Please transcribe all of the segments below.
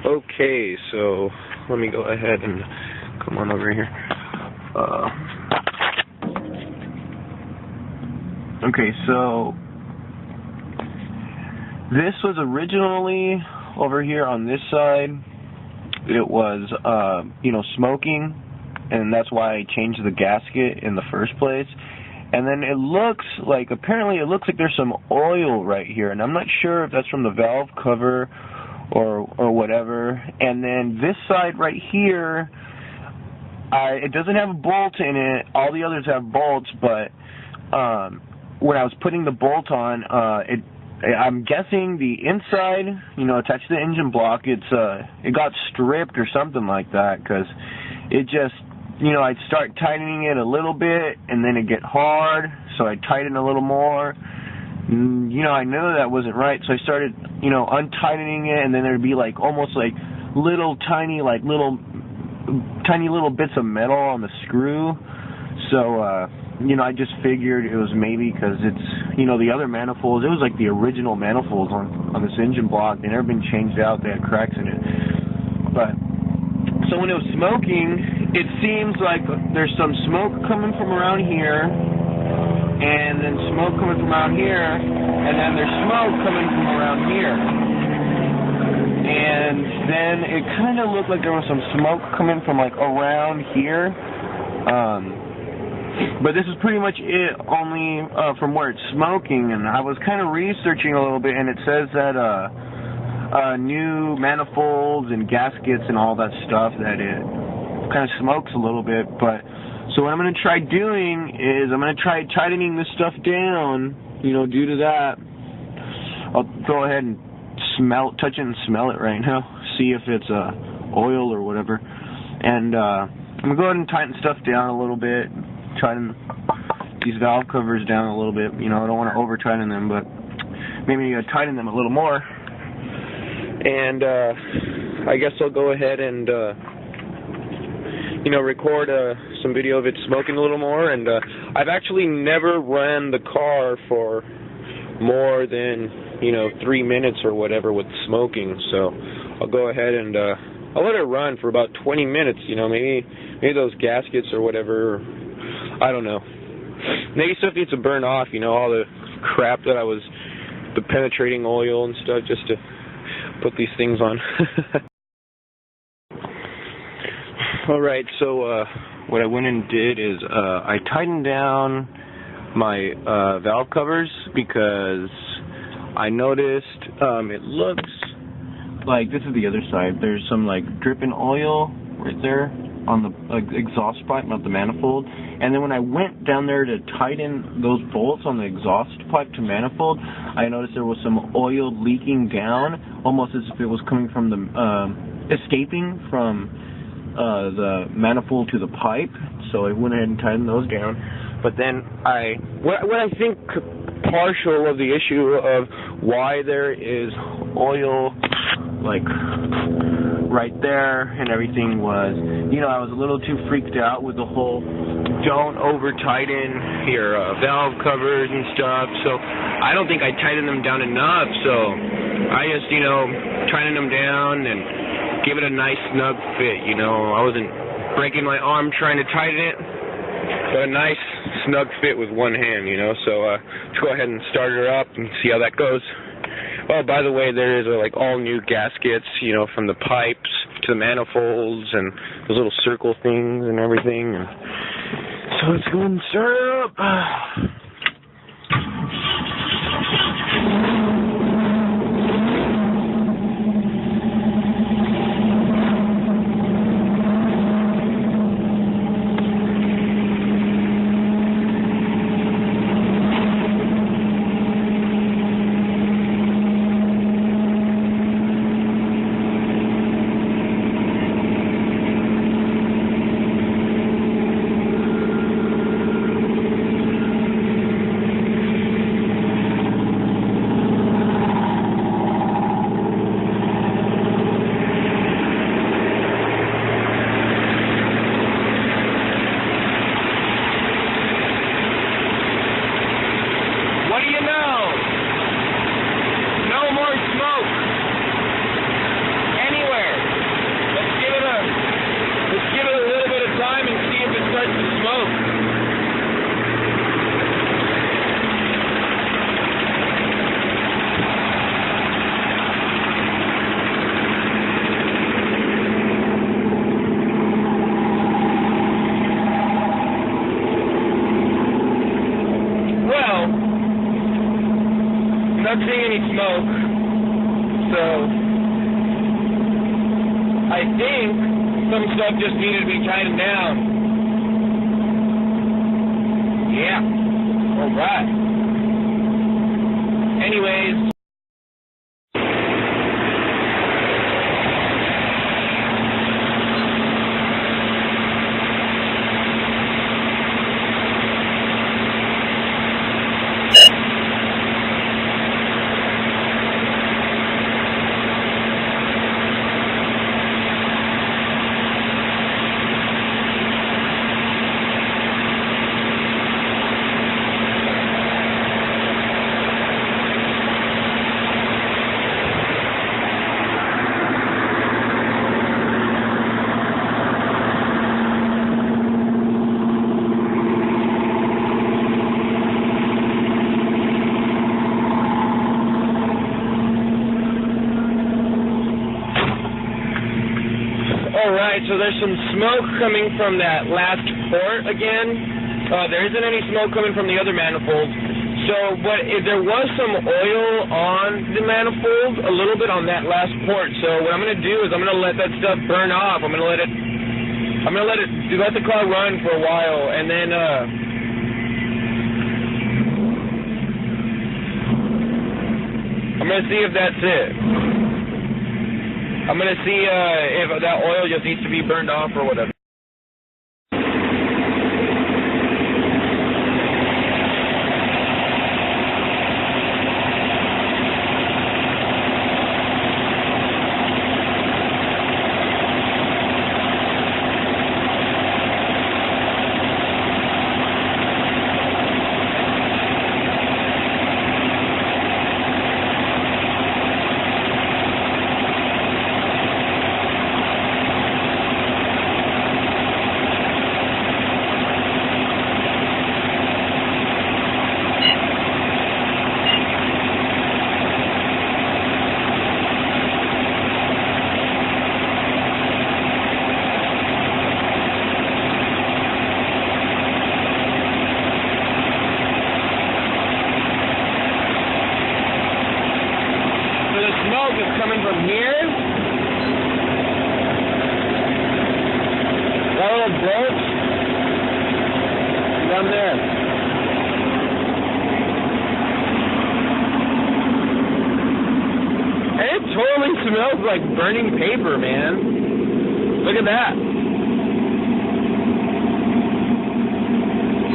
Okay, so let me go ahead and come on over here. Okay, so this was originally over here on this side. It was, smoking, and that's why I changed the gasket in the first place. And then apparently it looks like there's some oil right here, and I'm not sure if that's from the valve cover or whatever. And then this side right here, it doesn't have a bolt in it. All the others have bolts, but when I was putting the bolt on, I'm guessing the inside, attached to the engine block, it got stripped or something like that, because it just, I'd start tightening it a little bit, and then it'd get hard, so I'd tighten a little more. I knew that wasn't right, so I started, untightening it, and then there'd be almost little tiny little bits of metal on the screw. So, I just figured it was maybe because it's, the other manifolds, it was like the original manifolds on this engine block. They never been changed out. They had cracks in it. But, so when it was smoking, it seems like there's some smoke coming from around here, and then smoke coming from around here, and then there's smoke coming from around here. And then it kind of looked like there was some smoke coming from around here. But this is pretty much it, only from where it's smoking. And I was kind of researching a little bit, and it says that new manifolds and gaskets and all that stuff, that it kind of smokes a little bit. But so what I'm going to try doing is I'm going to try tightening this stuff down, due to that. I'll go ahead and touch it and smell it right now, see if it's oil or whatever. And I'm going to go ahead and tighten stuff down a little bit, tighten these valve covers down a little bit. I don't want to over tighten them, but maybe tighten them a little more. And I guess I'll go ahead and record some video of it smoking a little more. And I've actually never ran the car for more than 3 minutes or whatever with smoking, so I'll go ahead and I'll let it run for about 20 minutes. Maybe those gaskets or whatever, I don't know, maybe stuff needs to burn off, all the crap that the penetrating oil and stuff, just to put these things on. Alright, so what I went and did is I tightened down my valve covers, because I noticed it looks like, this is the other side, there's some dripping oil right there on the exhaust pipe, not the manifold. And then when I went down there to tighten those bolts on the exhaust pipe to manifold, I noticed there was some oil leaking down, almost as if it was coming from the escaping from the manifold to the pipe. So I went ahead and tightened those down. But then what I think partial of the issue of why there is oil right there and everything was, I was a little too freaked out with the whole don't over tighten your valve covers and stuff. So I don't think I tightened them down enough. So I just tightened them down and give it a nice snug fit. I wasn't breaking my arm trying to tighten it, but a nice snug fit with one hand, so let's go ahead and start her up and see how that goes. Oh, by the way, there is all new gaskets, from the pipes to the manifolds and those little circle things and everything. And so let's go and start her up. smoke. So I think some stuff just needed to be tightened down. Yeah. All right. Anyways. Alright, so there's some smoke coming from that last port again. There isn't any smoke coming from the other manifold. So, but if there was some oil on the manifold, a little bit on that last port. So what I'm going to do is I'm going to let that stuff burn off. I'm going to let the car run for a while, and then I'm going to see if that's it. I'm going to see if that oil just needs to be burned off or whatever. Coming from here, that little broach down there. And it totally smells like burning paper, man. Look at that.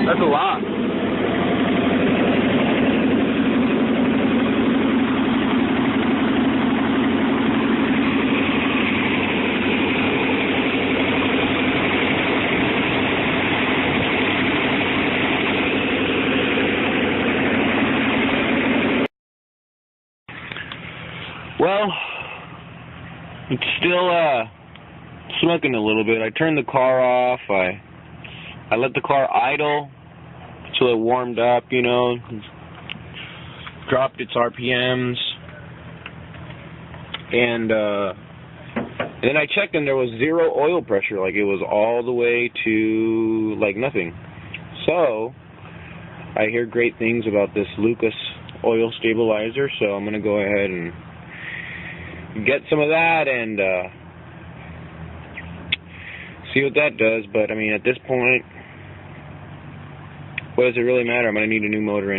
That's a lot. Well, it's still smoking a little bit. I turned the car off. I let the car idle until it warmed up, you know, dropped its RPMs, and then I checked and there was zero oil pressure. Like, it was all the way to like nothing. So I hear great things about this Lucas oil stabilizer, so I'm gonna go ahead and get some of that and see what that does. But I mean, at this point, what does it really matter? I'm going to need a new motor